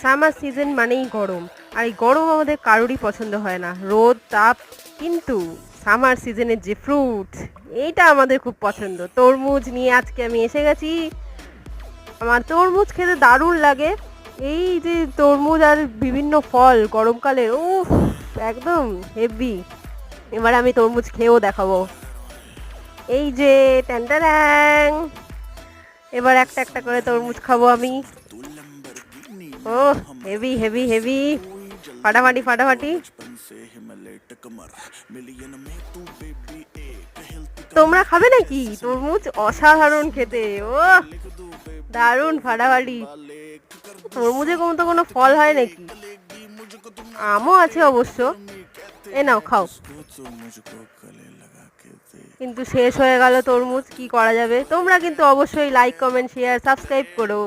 Summer season মানেই গরম, আর এই গরম আমাদের কারোরই পছন্দ হয় না, রোদ তাপ। কিন্তু সামার সিজনের যে ফ্রুট, এইটা আমাদের খুব পছন্দ। তরমুজ নিয়ে আজকে আমি এসে গেছি। আমার তরমুজ খেতে দারুণ লাগে। এই যে তরমুজ আর বিভিন্ন ফল গরমকালে, ও একদম হেভি। এবার আমি তরমুজ খেয়েও দেখাবো। এই যে ট্যান, এবার একটা একটা করে তরমুজ খাবো আমি। ও হেভি হেভি হেভি, ফাটাফাটি ফাটাফাটি। তোমরা খাবে নাকি তরমুজ? অসাধারণ খেতে, ও দারুণ ফাটাফাটি। তরমুজের কোনো ফল হয় নাকি? আমও আছে অবশ্য। এ নাও খাও। কিন্তু শেষ হয়ে গেল তরমুজ, কি করা যাবে। তোমরা কিন্তু অবশ্যই লাইক কমেন্ট শেয়ার সাবস্ক্রাইব করো।